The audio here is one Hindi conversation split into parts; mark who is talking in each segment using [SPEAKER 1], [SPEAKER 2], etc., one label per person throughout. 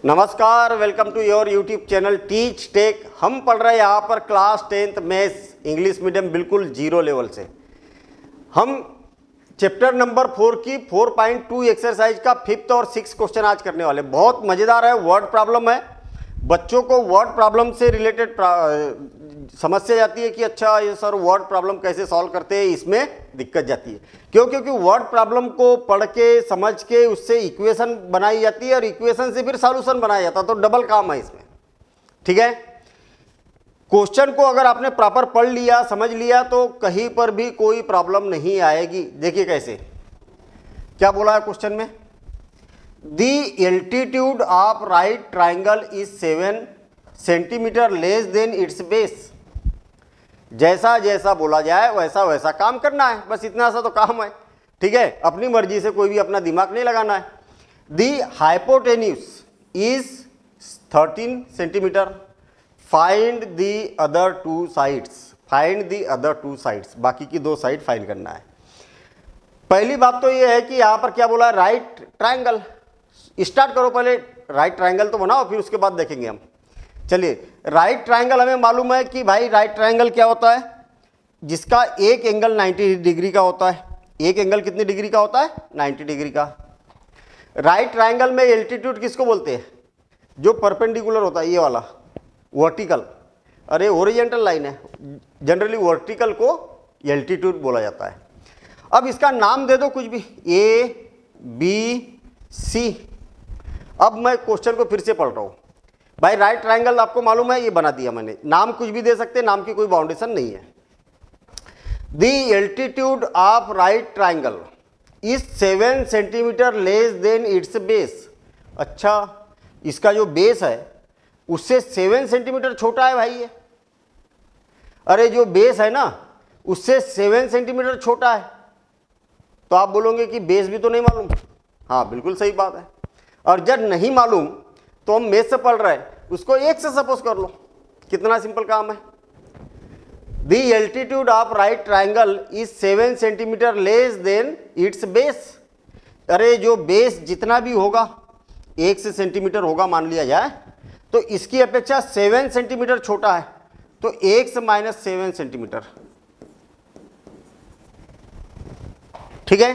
[SPEAKER 1] नमस्कार, welcome to your YouTube channel teach tech. हम पढ़ रहे हैं यहाँ पर class 10th maths English medium बिल्कुल जीरो लेवल से। हम चैप्टर नंबर 4 की 4.2 एक्सरसाइज का 5th और 6th क्वेश्चन आज करने वाले। बहुत मज़ेदार है, वर्ड प्रॉब्लम है। बच्चों को वर्ड प्रॉब्लम से रिलेटेड समस्या जाती है कि अच्छा ये सर वर्ड प्रॉब्लम कैसे सॉल्व करते हैं, इसमें दिक्कत जाती है। क्यों? क्योंकि वर्ड प्रॉब्लम को पढ़ के समझ के उससे इक्वेशन बनाई जाती है और इक्वेशन से फिर सॉल्यूशन बनाया जाता है, तो डबल काम है इसमें। ठीक है, क्वेश्चन को अगर आपने प्रॉपर पढ़ लिया, समझ लिया, तो कहीं पर भी कोई प्रॉब्लम नहीं आएगी। देखिए कैसे, क्या बोला है क्वेश्चन में, the altitude of right triangle is 7 centimetre less than it's base. जैसा जैसा बोला जाए वैसा वैसा काम करना है, बस इतना सा तो काम है। ठीक है, अपनी मर्जी से कोई भी अपना दिमाग नहीं लगाना है। The hypotenuse is 13 centimetre, find the other two sides. Find the other two sides, बाकी की दो साइड फाइंड करना है। पहली बात तो ये है कि यहाँ पर क्या बोला है, राइट ट्राइंगल। स्टार्ट करो, पहले राइट ट्राइंगल तो बनाओ, फिर उसके बाद देखेंगे हम। चलिए, राइट ट्राइंगल हमें मालूम है कि भाई राइट ट्राइंगल क्या होता है, जिसका एक एंगल 90 डिग्री का होता है। एक एंगल कितनी डिग्री का होता है? 90 डिग्री का। राइट ट्राइंगल में एल्टीट्यूड किसको बोलते हैं? जो परपेंडिकुलर होता है, ये वाला वर्टिकल। अरे हॉरिजॉन्टल लाइन है, जनरली वर्टिकल को एल्टीट्यूड बोला जाता है। अब इसका नाम दे दो कुछ भी, ए बी सी। अब मैं क्वेश्चन को फिर से पढ़ रहा हूँ। भाई राइट ट्राइंगल आपको मालूम है, ये बना दिया मैंने। नाम कुछ भी दे सकते हैं, नाम की कोई बाउंडेशन नहीं है। The altitude of right triangle is 7 centimetre less than it's base. अच्छा, इसका जो बेस है उससे 7 सेंटीमीटर छोटा है भाई ये। अरे जो बेस है ना उससे 7 सेंटीमीटर छोटा है, तो आप बोलोगे कि बेस भी तो नहीं मालूम। हाँ, बिल्कुल सही बात है। और जब नहीं मालूम तो हम मेथ से पढ़ रहे हैं, उसको 1 से सपोज कर लो। कितना सिंपल काम है। The altitude of right triangle is 7 centimetre less than it's base. अरे जो बेस जितना भी होगा 1 से सेंटीमीटर होगा मान लिया जाए, तो इसकी अपेक्षा 7 सेंटीमीटर छोटा है, तो 1 से माइनस 7 सेंटीमीटर। ठीक है,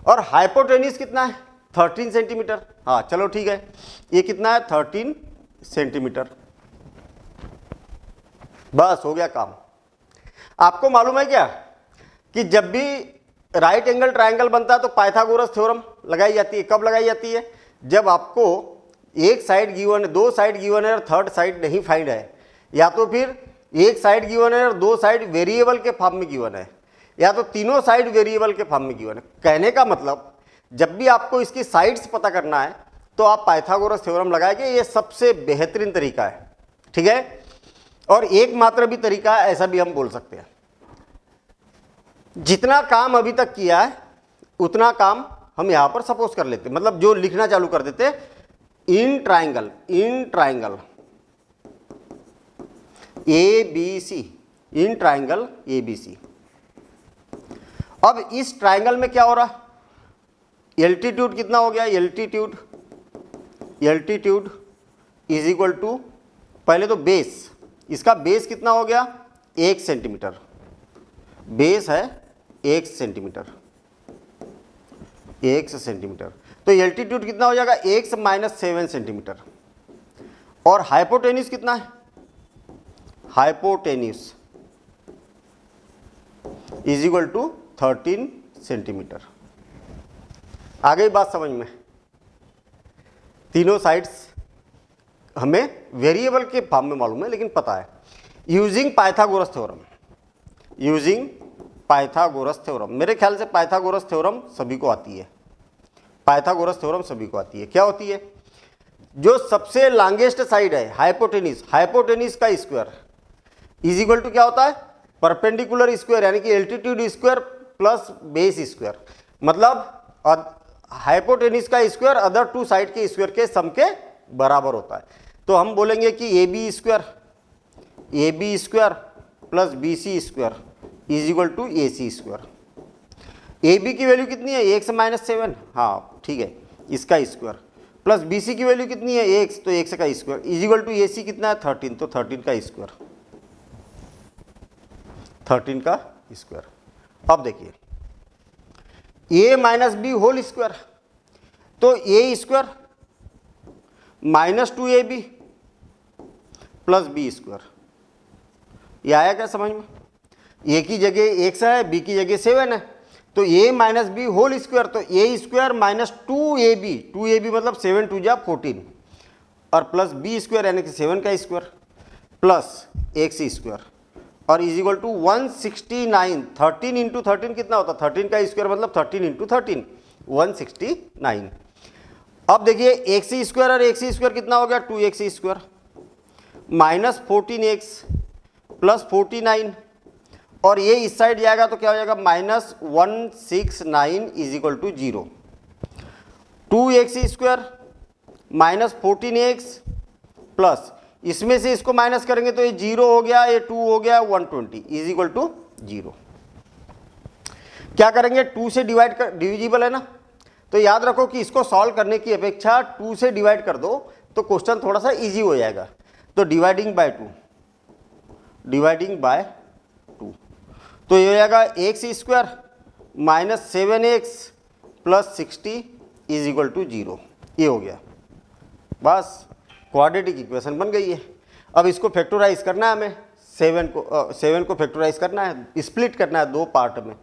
[SPEAKER 1] और हाइपोटेन्यूज कितना है? 13 सेंटीमीटर। हाँ चलो ठीक है, ये कितना है? 13 सेंटीमीटर। बस हो गया काम। आपको मालूम है क्या कि जब भी राइट एंगल ट्राइंगल बनता है तो पाइथागोरस थ्योरम लगाई जाती है। कब लगाई जाती है? जब आपको एक साइड गिवन है, दो साइड गिवन है और थर्ड साइड नहीं फाइंड है, या तो फिर एक साइड गिवन है और दो साइड वेरिएबल के फॉर्म में गिवन है, या तो तीनों साइड वेरिएबल के फॉर्म में गिवन है। कहने का मतलब जब भी आपको इसकी साइड्स पता करना है तो आप पाइथागोरस थ्योरम लगाएंगे। ये सबसे बेहतरीन तरीका है। ठीक है, और एकमात्र भी तरीका है, ऐसा भी हम बोल सकते हैं। जितना काम अभी तक किया है उतना काम हम यहां पर सपोज कर लेते, मतलब जो लिखना चालू कर देते, in triangle A B C, in triangle A B C. अब इस ट्राइंगल में क्या हो रहा है? एल्टीट्यूड कितना हो गया? एल्टीट्यूड इज इक्वल टू, पहले तो बेस, इसका बेस कितना हो गया? 1 सेंटीमीटर। बेस है 1 सेंटीमीटर, 1 सेंटीमीटर, तो एल्टीट्यूड कितना हो जाएगा? 1 से माइनस 7 सेंटीमीटर। और हाइपोटेन्यूज कितना है? Hypotenuse is equal to 13 centimetre. आ गई बात समझ में? तीनों साइड्स हमें वेरिएबल के फॉर्म में मालूम है, लेकिन पता है। Using Pythagoras theorem, using Pythagoras theorem. मेरे ख्याल से पाइथागोरस थ्योरम सभी को आती है। पाइथागोरस थ्योरम सभी को आती है। क्या होती है? जो सबसे लॉन्गेस्ट साइड है हाइपोटेन्यूज, हाइपोटेन्यूज का स्क्वायर इज इक्वल टू क्या होता है? परपेंडिकुलर स्क्वायर, यानी कि altitude square plus base square. मतलब हाइपोटेन्यूज का स्क्वायर अदर टू साइड के स्क्वायर के सम के बराबर होता है। तो हम बोलेंगे कि A B square plus B C square is equal to A C square. A B की वैल्यू कितनी है? 1 से माइनस 7। हाँ ठीक है, इसका स्क्वायर प्लस बी सी की वैल्यू कितनी है एक्स, तो एक्स का square is equal to A सी कितना है 13, तो 13 का स्क्वायर, 13 का स्क्वायर। अब देखिए A minus B whole square, तो A square minus 2ab plus B square, ये आया क्या समझ में? ए की जगह एक्स है, बी की जगह 7 है, तो ए माइनस बी होल स्क्वायर, तो ए स्क्वायर माइनस 2ab मतलब 7 2 जा 14 और प्लस बी स्क्वायर यानी कि 7 का स्क्वायर प्लस एक्स स्क्वायर और इज इक्वल टू 169। 13 इंटू 13 कितना होता है? 13 का स्क्वायर मतलब 13 इंटू 13 169। अब देखिए एक्स स्क्वायर और एक्स स्क्वायर कितना हो गया 2x square minus 14x plus 49 और ये इस साइड जाएगा तो क्या हो जाएगा minus 169 is equal to 0। 2x square minus 14x plus इसमें से इसको माइनस करेंगे तो ये 0 हो गया, ये 2 हो गया 120 इज इक्वल टू 0। क्या करेंगे 2 से डिवाइड कर, डिविजिबल है ना, तो याद रखो कि इसको सॉल्व करने की अपेक्षा 2 से डिवाइड कर दो तो क्वेश्चन थोड़ा सा इजी हो जाएगा। तो डिवाइडिंग बाय 2 तो ये हो जाएगा x square minus 7x plus 60 is equal to 0। ये हो गया, बस क्वाड्रेटिक इक्वेशन बन गई है। अब इसको फैक्टराइज करना है हमें, 7 को फैक्टराइज करना है, स्प्लिट करना है 2 पार्ट में।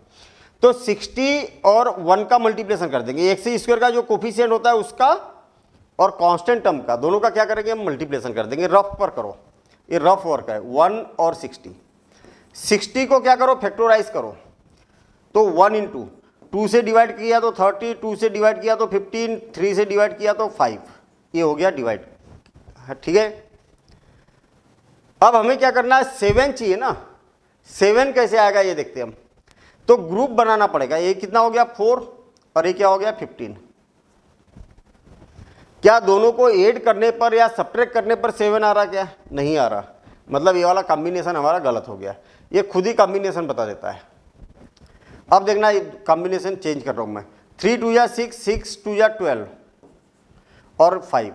[SPEAKER 1] तो 60 और 1 का मल्टीप्लिकेशन कर देंगे, एक्स स्क्वायर का जो कोफिशिएंट होता है उसका और कांस्टेंट टर्म का, दोनों का क्या करेंगे हम मल्टीप्लिकेशन कर देंगे। रफ पर करो, ये रफ वर्क है। 1 और 60 को क्या करो फैक्टराइज करो, तो 1 इंटू 2 से डिवाइड किया तो 30, 2 से डिवाइड किया तो 15, 3 से डिवाइड किया तो 5, ये हो गया डिवाइड, ठीक है। अब हमें क्या करना है 7 चाहिए ना, 7 कैसे आएगा ये देखते हैं हम। तो ग्रुप बनाना पड़ेगा, ये कितना हो गया 4 और ये क्या हो गया 15। क्या दोनों को ऐड करने पर या सब्ट्रैक्ट करने पर 7 आ रहा? क्या नहीं आ रहा, मतलब ये वाला कॉम्बिनेशन हमारा गलत हो गया, ये खुद ही कॉम्बिनेशन बता देता है। अब देखना ये कॉम्बिनेशन चेंज कर रहा हूं मैं, 3 2 या 6, 6 2 या 12 और 5।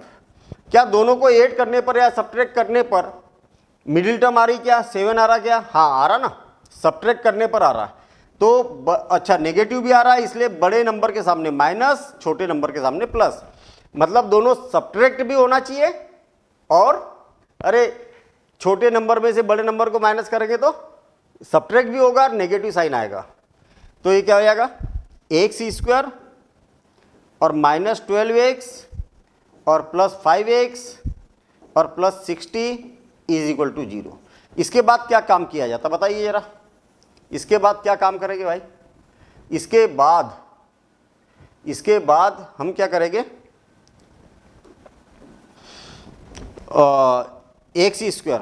[SPEAKER 1] क्या दोनों को ऐड करने पर या सब्ट्रैक्ट करने पर मिडिल टर्म आ रही क्या 7 आ रहा? क्या हाँ आ रहा ना, सब्ट्रैक्ट करने पर आ रहा है। तो अच्छा नेगेटिव भी आ रहा है, इसलिए बड़े नंबर के सामने माइनस, छोटे नंबर के सामने प्लस, मतलब दोनों सब्ट्रैक्ट भी होना चाहिए और अरे छोटे नंबर में से बड़े नंबर को माइनस करेंगे तो सब्ट्रैक्ट भी होगा और नेगेटिव साइन आएगा। तो ये क्या हो जाएगा एक्स स्क्वायर और माइनस 12x और प्लस 5x और प्लस 60 इज इक्वल टू 0। इसके बाद क्या काम किया जाता बताइए जरा, इसके बाद क्या काम करेंगे भाई? इसके बाद हम क्या करेंगे, एक्स स्क्वायर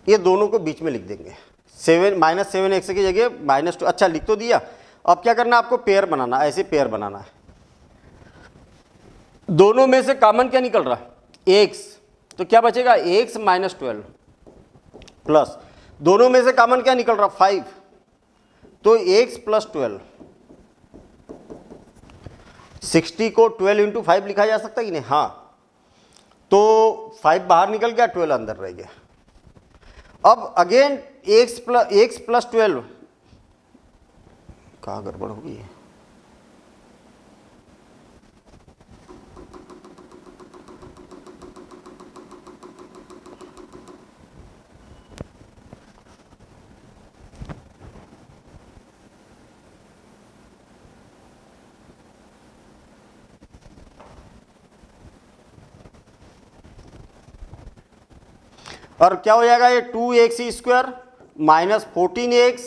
[SPEAKER 1] ये दोनों को बीच में लिख देंगे, 7 माइनस 7x की जगह -2, अच्छा लिख तो दिया। अब क्या करना है आपको पेयर बनाना, ऐसे पेयर बनाना है। दोनों में से कॉमन क्या निकल रहा x, तो क्या बचेगा x माइनस 12 प्लस दोनों में से कॉमन क्या निकल रहा 5, तो x प्लस 12। 60 को 12 इंटू 5 लिखा जा सकता है कि नहीं? हाँ, तो 5 बाहर निकल गया, 12 अंदर रह गया। अब अगेन x प्लस 12, कहाँ गड़बड़ होगी है? और क्या हो जाएगा ये 2x स्क्वायर माइनस 14x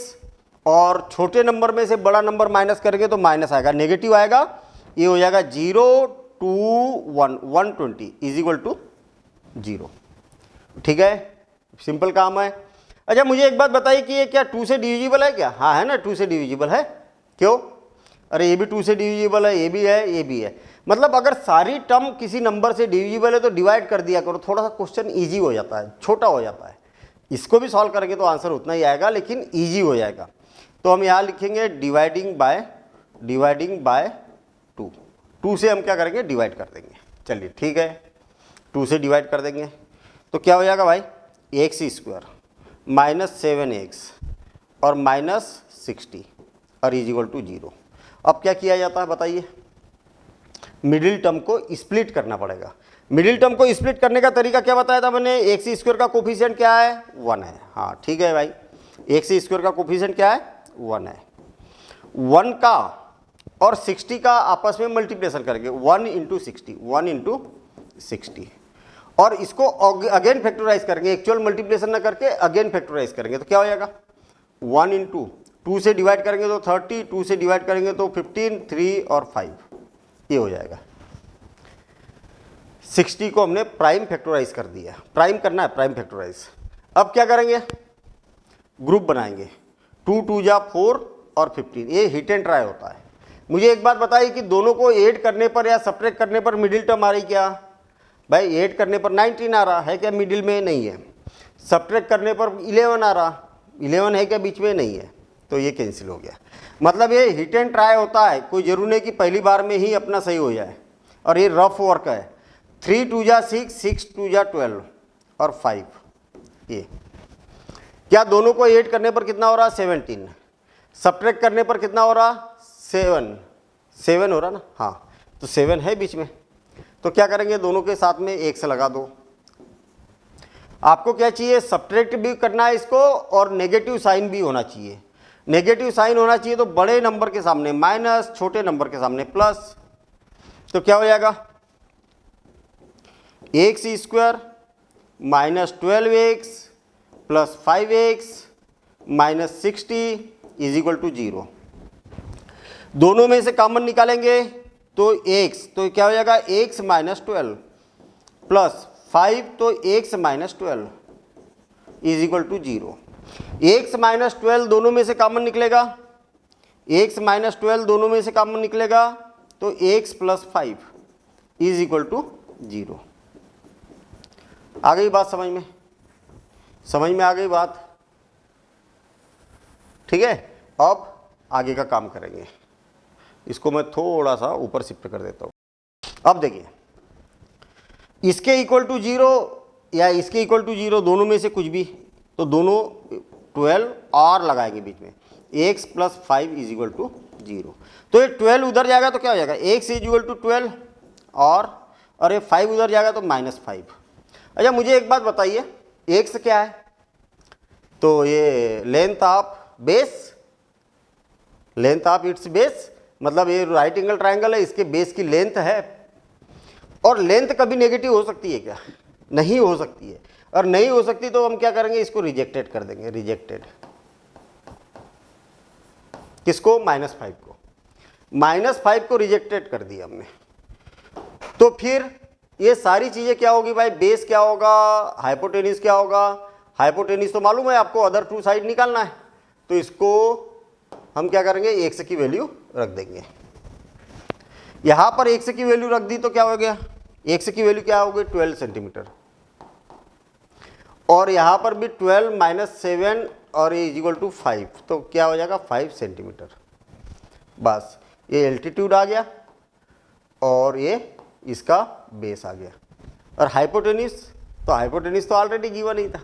[SPEAKER 1] और छोटे नंबर में से बड़ा नंबर माइनस करेंगे तो माइनस आएगा, नेगेटिव आएगा, ये हो जाएगा 0 2 1 120 इज इक्वल टू 0। ठीक है, सिंपल काम है। अच्छा मुझे एक बात बताइए कि ये क्या 2 से डिविजिबल है क्या? हाँ है ना, 2 से डिविजिबल है। क्यों? अरे ये भी 2 से डिविजिबल है, ये भी है, ये भी है। मतलब अगर सारी टर्म किसी नंबर से डिविजिबल है तो डिवाइड कर दिया करो, थोड़ा सा क्वेश्चन इजी हो जाता है, छोटा हो जाता है। इसको भी सॉल्व करेंगे तो आंसर उतना ही आएगा लेकिन इजी हो जाएगा। तो हम यहाँ लिखेंगे डिवाइडिंग बाय 2 से हम क्या करेंगे डिवाइड कर देंगे। चलिए ठीक है, 2 से डिवाइड कर देंगे तो क्या हो जाएगा भाई, एक्स स्क्वायर माइनस 7x और माइनस 60 और इज इक्वल टू 0। अब क्या किया जाता है बताइए, मिडिल टर्म को स्प्लिट करना पड़ेगा। मिडिल टर्म को स्प्लिट करने का तरीका क्या बताया था मैंने, एक्स स्क्वायर का कोफिशिएंट क्या है, 1 है। हाँ ठीक है भाई, एक्स स्क्वायर का कोफिशिएंट क्या है, 1 है। 1 का और 60 का आपस में मल्टीप्लिकेशन करेंगे, 1 इंटू 60, 1 इंटू 60, और इसको अगेन फैक्टराइज करेंगे, एक्चुअल मल्टीप्लिकेशन ना करके अगेन फैक्टराइज करेंगे तो क्या हो जाएगा, 1 इंटू 2 से डिवाइड करेंगे तो 30, 2 से डिवाइड करेंगे तो 15, 3 और 5, ये हो जाएगा। 60 को हमने प्राइम फैक्टराइज कर दिया, प्राइम करना है, प्राइम फैक्टराइज। अब क्या करेंगे, ग्रुप बनाएंगे, 2 2 जा 4 और 15, ये हिट एंड ट्राई होता है। मुझे एक बात बताइए कि दोनों को ऐड करने पर या सब्ट्रैक्ट करने पर मिडिल टर्म आ रही क्या भाई, ऐड करने पर 19 आ रहा है क्या, मिडिल में नहीं है। सब्ट्रैक्ट करने पर 11 आ रहा, 11 है क्या बीच में, नहीं है, तो ये कैंसिल हो गया। मतलब ये हिट एंड ट्राई होता है, कोई जरूरी नहीं कि पहली बार में ही अपना सही हो जाए, और ये रफ वर्क है। 3 2 जा 6, 6 2 जा 12 और 5, ये क्या दोनों को ऐड करने पर कितना हो रहा, 17, सब्ट्रैक्ट करने पर कितना हो रहा, 7 7 हो रहा ना, हाँ तो 7 है बीच में, तो क्या करेंगे, दोनों के साथ में x लगा दो। आपको क्या चाहिए, सब्ट्रैक्ट भी करना है इसको और नेगेटिव साइन भी होना चाहिए। नेगेटिव साइन होना चाहिए तो बड़े नंबर के सामने माइनस, छोटे नंबर के सामने प्लस, तो क्या हो जाएगा, x square minus 12x plus 5x minus 60 is equal to 0। दोनों में से कॉमन निकालेंगे तो x, तो क्या हो जाएगा, x माइनस 12 प्लस 5, तो x minus 12 is equal to 0। x minus 12 दोनों में से कॉमन निकलेगा, x माइनस 12 दोनों में से कॉमन निकलेगा तो x plus 5 is equal to 0। आ गई बात समझ में, समझ में आ गई बात, ठीक है। अब आगे का काम करेंगे, इसको मैं थोड़ा सा ऊपर शिफ्ट कर देता हूँ। अब देखिए, इसके इक्वल टू 0 या इसके इक्वल टू 0, दोनों में से कुछ भी, तो दोनों 12 और लगाएंगे बीच में, x plus 5 is equal to 0। तो ये 12 उधर जाएगा तो क्या हो जाएगा, x इज इक्वल टू 12 और ये 5 उधर जाएगा तो माइनस 5। अच्छा मुझे एक बात बताइए, x क्या है, तो ये length of base, length of its base, मतलब ये राइट एंगल ट्रायंगल है, इसके बेस की लेंथ है। और लेंथ कभी नेगेटिव हो सकती है क्या, नहीं हो सकती है, और नहीं हो सकती तो हम क्या करेंगे, इसको रिजेक्टेड कर देंगे, रिजेक्टेड, किसको, -5 को, -5 को रिजेक्टेड कर दिया हमने। तो फिर ये सारी चीजें क्या होगी भाई, बेस क्या होगा, हाइपोटेनिस क्या होगा, हाइपोटेनिस तो मालूम है आपको, अदर टू साइड निकालना है, तो इसको हम क्या करेंगे, x की वैल्यू रख देंगे। यहां पर x की वैल्यू रख दी तो क्या हो गया, x की वैल्यू क्या हो गई, 12 सेंटीमीटर, और यहां पर भी 12 माइनस 7 और ये इज इक्वल टू 5, तो क्या हो जाएगा 5 सेंटीमीटर। बस ये एल्टीट्यूड आ गया और ये इसका बेस आ गया। और हाइपोटेनिस, तो हाइपोटेनिस तो ऑलरेडी गिवन ही था,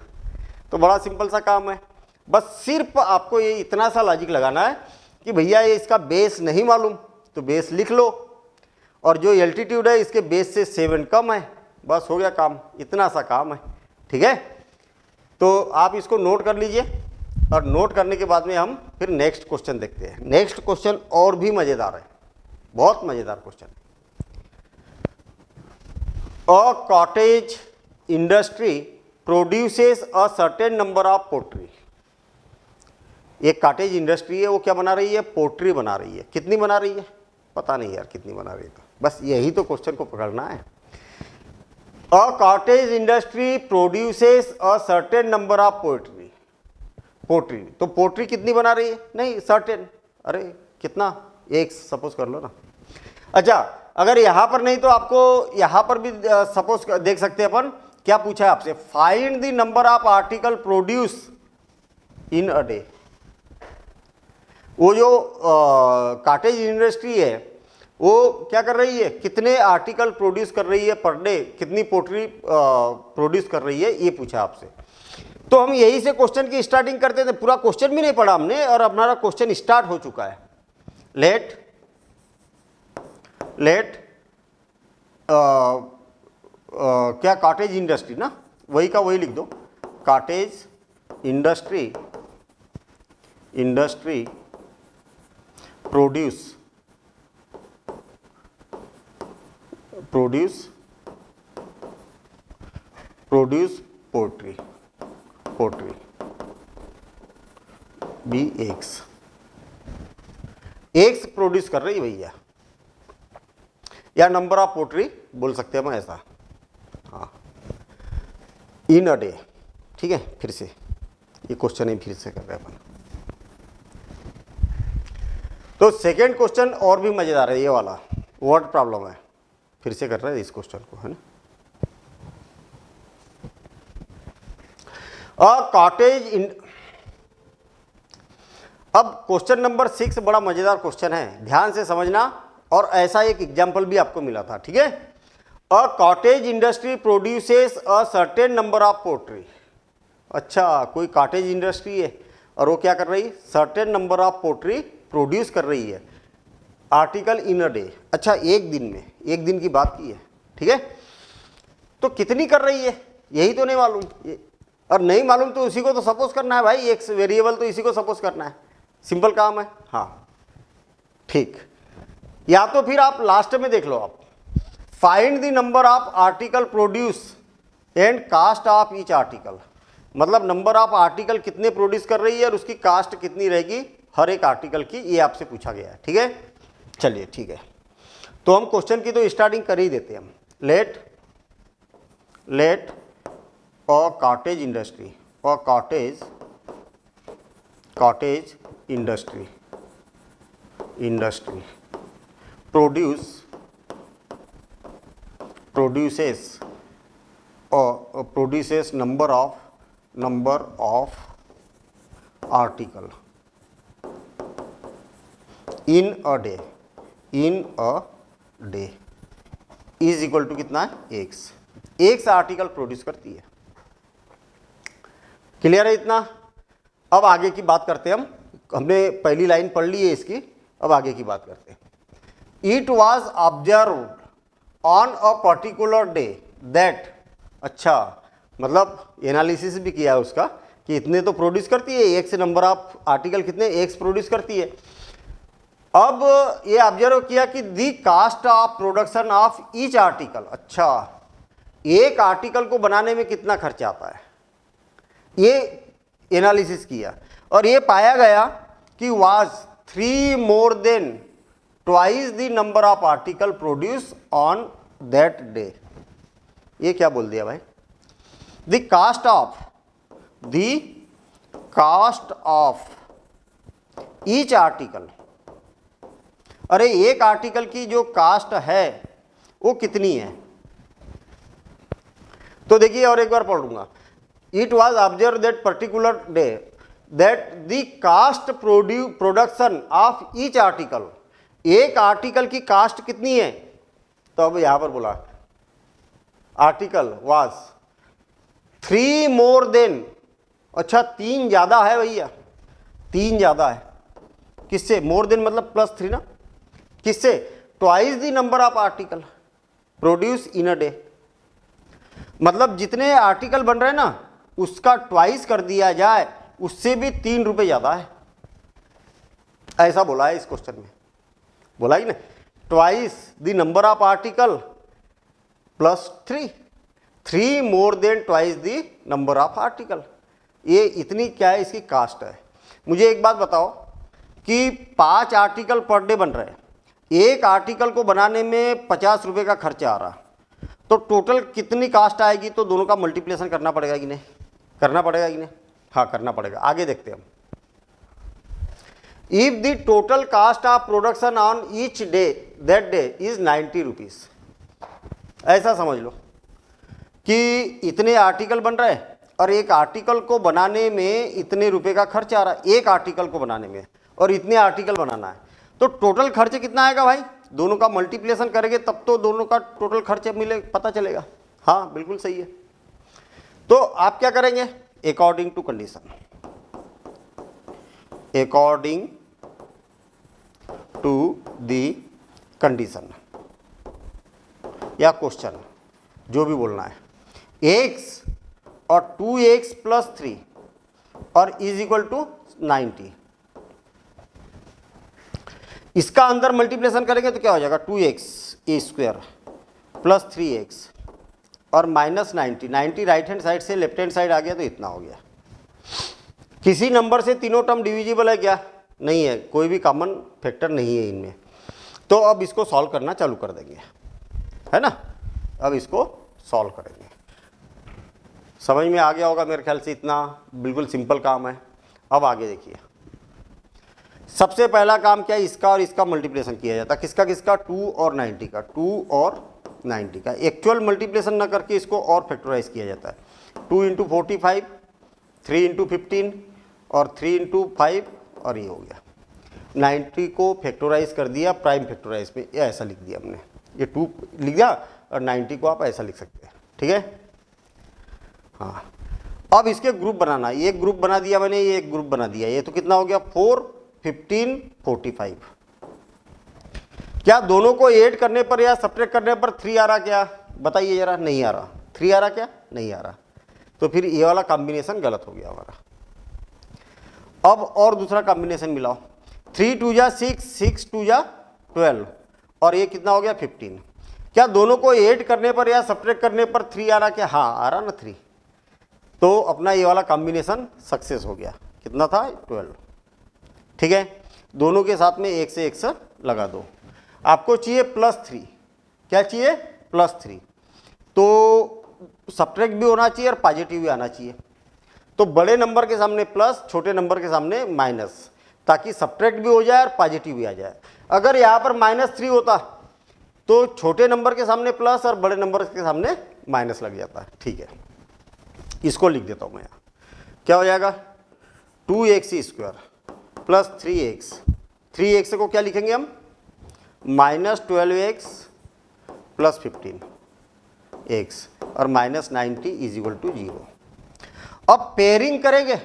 [SPEAKER 1] तो बड़ा सिंपल सा काम है। बस सिर्फ आपको ये इतना सा लॉजिक लगाना है कि भैया ये इसका बेस नहीं मालूम तो बेस लिख लो, और जो एल्टीट्यूड है इसके बेस से 7 कम है, बस हो गया काम, इतना सा काम है, ठीक है। तो आप इसको नोट कर लीजिए, और नोट करने के बाद में हम फिर नेक्स्ट क्वेश्चन देखते हैं। नेक्स्ट क्वेश्चन और भी मजेदार है, बहुत मजेदार क्वेश्चन है। A cottage industry produces a certain number of pottery. एक कॉटेज इंडस्ट्री है, वो क्या बना रही है, पोट्री बना रही है। कितनी बना रही है पता नहीं यार, कितनी बना रही है, तो बस यही तो क्वेश्चन को पकड़ना है। A cottage industry produces a certain number of pottery, pottery, तो पोट्री कितनी बना रही है, नहीं सर्टेन, अरे कितना, एक सपोज कर लो ना। अच्छा अगर यहां पर नहीं तो आपको यहां पर भी सपोज देख सकते हैं अपन, क्या पूछा है आपसे, find the number of article produce in a day. वो जो कॉटेज इंडस्ट्री है वो क्या कर रही है, कितने आर्टिकल प्रोड्यूस कर रही है पर डे, कितनी पोट्री प्रोड्यूस कर रही है, ये पूछा आपसे। तो हम यही से क्वेश्चन की स्टार्टिंग करते थे, पूरा क्वेश्चन भी नहीं पढ़ा हमने और हमारा क्वेश्चन स्टार्ट हो चुका है। लेट क्या कॉटेज इंडस्ट्री ना, वही का वही लिख दो, cottage industry produce pottery be x produce कर रही है भैया, या नंबर ऑफ पोट्री बोल सकते हैं हम ऐसा, हाँ, इन अ डे। ठीक है, फिर से ये क्वेश्चन ही फिर से कर रहे हैं अपन। तो सेकेंड क्वेश्चन और भी मजेदार है, ये वाला वर्ड प्रॉब्लम है, फिर से कर रहे हैं इस क्वेश्चन को, है ना। अब क्वेश्चन नंबर 6 बड़ा मजेदार क्वेश्चन है, ध्यान से समझना, और ऐसा एक एग्जाम्पल भी आपको मिला था। ठीक है, a cottage industry produces a certain number of pottery. अच्छा, कोई कॉटेज इंडस्ट्री है और वो क्या कर रही है, certain number of pottery produce कर रही है, आर्टिकल इन अ डे। अच्छा, एक दिन में, एक दिन की बात की है। ठीक है, तो कितनी कर रही है यही तो नहीं मालूम, और नहीं मालूम तो उसी को तो सपोज करना है भाई, एक वेरिएबल तो इसी को सपोज करना है, सिंपल काम है। हाँ ठीक, या तो फिर आप लास्ट में देख लो, आप find the number of article produce and cost of each article, मतलब नंबर ऑफ आर्टिकल कितने प्रोड्यूस कर रही है और उसकी कास्ट कितनी रहेगी हर एक आर्टिकल की, ये आपसे पूछा गया है। ठीक है, चलिए ठीक है, तो हम क्वेश्चन की तो स्टार्टिंग कर ही देते हैं हम। Let a cottage industry produces number of article in a day is equal to कितना है, x आर्टिकल प्रोड्यूस करती है। क्लियर है इतना? अब आगे की बात करते हैं हम, हमने पहली लाइन पढ़ ली है इसकी, अब आगे की बात करते हैं। It was observed on a particular day that, अच्छा मतलब एनालिसिस भी किया है उसका कि इतने तो प्रोड्यूस करती है, एक्स नंबर ऑफ आर्टिकल कितने एक्स प्रोड्यूस करती है। अब ये ऑब्जर्व किया कि the cost of production of each article, अच्छा एक आर्टिकल को बनाने में कितना खर्चा आता है, ये एनालिसिस किया और ये पाया गया कि was 3 more than twice the number of article produced on that day। ये क्या बोल दिया भाई, the cost of each article, अरे एक आर्टिकल की जो कास्ट है वो कितनी है। तो देखिए और एक बार पढ़ूंगा, it was observe that particular day that the cost production of each article, एक आर्टिकल की कास्ट कितनी है, तो अब यहां पर बोला आर्टिकल वाज 3 more than, अच्छा 3 ज्यादा है भैया, 3 ज्यादा है, किससे, मोर देन मतलब +3 ना, किससे, twice the number of article produce in a day, मतलब जितने आर्टिकल बन रहे हैं ना उसका ट्वाइस कर दिया जाए, उससे भी 3 रुपये ज्यादा है, ऐसा बोला है इस क्वेश्चन में, बोला ही ना, twice the number of article +3 more than twice the number of article, ये इतनी क्या है इसकी कास्ट है। मुझे एक बात बताओ कि 5 आर्टिकल पर डे बन रहे हैं, एक आर्टिकल को बनाने में 50 रुपये का खर्चा आ रहा, तो टोटल कितनी कास्ट आएगी, तो दोनों का मल्टीप्लिकेशन करना पड़ेगा कि नहीं, करना पड़ेगा कि नहीं, हाँ करना पड़ेगा। आगे देखते हैं हम, if the total cast of production on each day that day is 90 rupees, ऐसा समझ लो कि इतने आर्टिकल बन रहे हैं और एक आर्टिकल को बनाने में इतने रुपए का खर्च आ रहा है, एक आर्टिकल को बनाने में, और इतने आर्टिकल बनाना है, तो टोटल खर्च कितना आएगा भाई, दोनों का मल्टीप्लिकेशन करेंगे तब तो दोनों का टोटल खर्च मिले पता चलेगा। हाँ बिल्कुल सही है। तो आप क्या करेंगे, according to condition, according to the condition या क्वेश्चन जो भी बोलना है, x और 2x प्लस 3 और इज इक्वल टू 90, इसका अंदर मल्टीप्लिकेशन करेंगे तो क्या हो जाएगा 2x ए स्क्वायर प्लस 3x और माइनस 90 राइट हैंड साइड से लेफ्ट हैंड साइड आ गया तो इतना हो गया। किसी नंबर से तीनों टर्म डिविजिबल है क्या? नहीं है, कोई भी कॉमन फैक्टर नहीं है इनमें। तो अब इसको सॉल्व करना चालू कर देंगे, है ना। अब इसको सॉल्व करेंगे। समझ में आ गया होगा मेरे ख्याल से, इतना बिल्कुल सिंपल काम है। अब आगे देखिए, सबसे पहला काम क्या है, इसका और इसका मल्टीप्लिकेशन किया जाता है। किसका किसका? 2 और 90 का, 2 और 90 का। एक्चुअल मल्टीप्लिकेशन ना करके इसको और फैक्टराइज किया जाता है। 2 इंटू 45, 3 इंटू 15 और 3 इंटू 5 और ये हो गया। 90 को फैक्टराइज कर दिया प्राइम फैक्टराइज में, या ऐसा लिख दिया हमने, ये 2 लिख दिया और 90 को आप ऐसा लिख सकते हैं, ठीक है। हाँ, अब इसके ग्रुप बनाना, ये ग्रुप बना दिया मैंने, ये एक ग्रुप बना दिया। ये तो कितना हो गया 4, 15, 45। क्या दोनों को ऐड करने पर या सब्ट्रैक्ट करने पर 3 आ रहा क्या? बताइए जरा। नहीं आ रहा। 3 आ रहा क्या? नहीं आ रहा। तो फिर ये वाला कॉम्बिनेशन गलत हो गया हमारा। अब और दूसरा कॉम्बिनेशन मिलाओ। 3 2 जा 6, 6 2 जा 12 और ये कितना हो गया 15। क्या दोनों को ऐड करने पर या सब्ट्रैक्ट करने पर 3 आ रहा क्या? हाँ आ रहा ना 3। तो अपना ये वाला कॉम्बिनेशन सक्सेस हो गया। कितना था? 12। ठीक है, दोनों के साथ में एक से एक से लगा दो। आपको चाहिए +3। क्या चाहिए? +3। तो सब्ट्रैक्ट भी होना चाहिए और पॉजिटिव भी आना चाहिए। तो बड़े नंबर के सामने प्लस, छोटे नंबर के सामने माइनस, ताकि सब्ट्रैक्ट भी हो जाए और पॉजिटिव भी आ जाए। अगर यहाँ पर -3 होता तो छोटे नंबर के सामने प्लस और बड़े नंबर के सामने माइनस लग जाता है। ठीक है, इसको लिख देता हूँ मैं यहाँ। क्या हो जाएगा? 2x² plus 3x। 3x को क्या लिखेंगे हम? -12x प्लस 15x और -90 = 0। अब पेयरिंग करेंगे,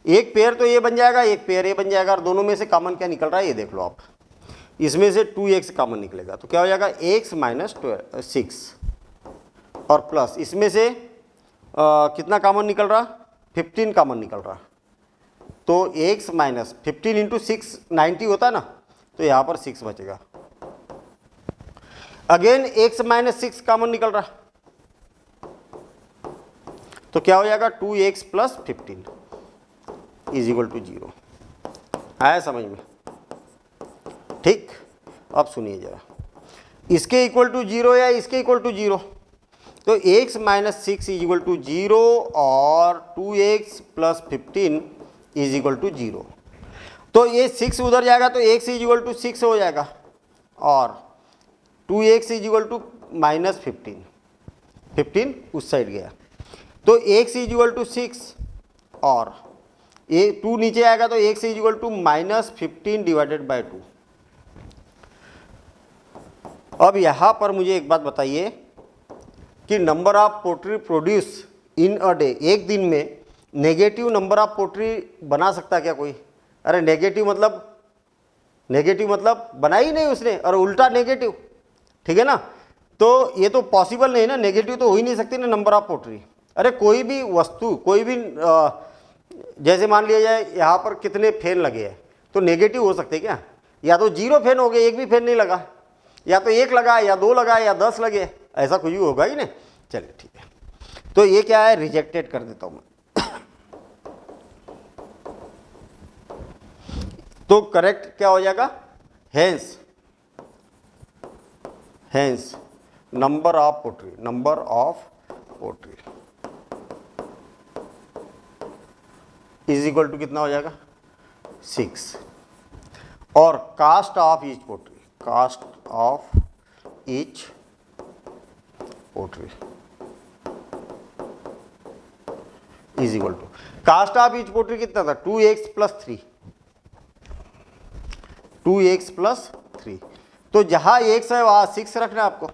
[SPEAKER 1] एक पेयर तो ये बन जाएगा, एक पेयर ये बन जाएगा, और दोनों में से कॉमन क्या निकल रहा है ये देख लो आप। इसमें से 2x कॉमन निकलेगा तो क्या हो जाएगा? x - 6 और प्लस इसमें से कितना कॉमन निकल रहा? 15 कॉमन निकल रहा। तो x - 15 इंटू 6 90 होता है ना, तो यहाँ पर 6 बचेगा। अगेन x - 6 कॉमन निकल रहा, तो क्या हो जाएगा? 2x plus 15 = 0। आया समझ में? ठीक, अब सुनिए जरा, इसके इक्वल टू 0 या इसके इक्वल टू 0। तो x - 6 = 0 और 2x प्लस 15 = 0। तो ये 6 उधर जाएगा तो x = 6 हो जाएगा और 2x = -15, 15 उस साइड गया तो x = 6 और ये 2 नीचे आएगा तो x = -15/2। अब यहाँ पर मुझे एक बात बताइए कि number of pottery produce in a day, एक दिन में नेगेटिव नंबर ऑफ पोट्री बना सकता है क्या कोई? अरे नेगेटिव मतलब बना ही नहीं उसने, और उल्टा नेगेटिव, ठीक है ना। तो ये तो पॉसिबल नहीं ना, नेगेटिव तो हो ही नहीं सकती ना नंबर ऑफ पोट्री। अरे कोई भी वस्तु, कोई भी जैसे मान लिया जाए यहाँ पर कितने फैन लगे हैं तो नेगेटिव हो सकते क्या? या तो 0 फैन हो गए, एक भी फैन नहीं लगा, या तो 1 लगा, या 2 लगा, या 10 लगे, ऐसा कुछ भी होगा ही नहीं। चलिए ठीक है, तो ये क्या है? रिजेक्टेड कर देता हूँ मैं। तो करेक्ट क्या हो जाएगा? हेंस नंबर ऑफ पोट्री = कितना हो जाएगा? 6 और cost of each pottery cost of each pottery कितना था? 2x प्लस 3, तो जहाँ x है वहाँ 6 रखना है आपको।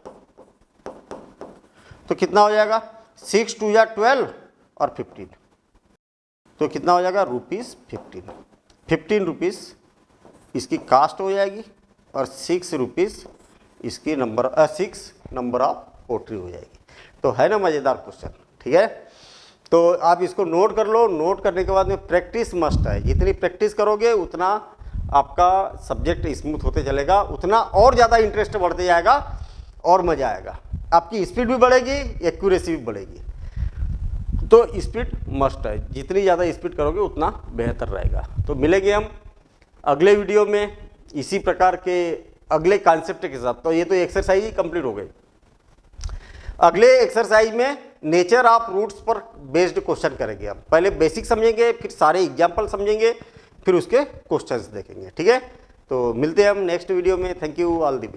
[SPEAKER 1] तो कितना हो जाएगा 6 2 या 12 और 15, तो कितना हो जाएगा ₹15। 15 रुपीज़ इसकी कास्ट हो जाएगी और 6 रुपीज़ इसकी सिक्स नंबर ऑफ पोट्री हो जाएगी। तो है ना मज़ेदार क्वेश्चन, ठीक है। तो आप इसको नोट कर लो। नोट करने के बाद में प्रैक्टिस मस्ट है। जितनी प्रैक्टिस करोगे उतना आपका सब्जेक्ट स्मूथ होते चलेगा, उतना और ज़्यादा इंटरेस्ट बढ़ते जाएगा और मज़ा आएगा। आपकी स्पीड भी बढ़ेगी, एक्यूरेसी भी बढ़ेगी। तो स्पीड मस्ट है, जितनी ज़्यादा स्पीड करोगे उतना बेहतर रहेगा। तो मिलेंगे हम अगले वीडियो में इसी प्रकार के अगले कॉन्सेप्ट के साथ। तो ये तो एक्सरसाइज ही कंप्लीट हो गई। अगले एक्सरसाइज में नेचर ऑफ रूट्स पर बेस्ड क्वेश्चन करेंगे हम। पहले बेसिक समझेंगे, फिर सारे एग्जाम्पल समझेंगे, फिर उसके क्वेश्चंस देखेंगे, ठीक है। तो मिलते हैं हम नेक्स्ट वीडियो में। Thank you all the best.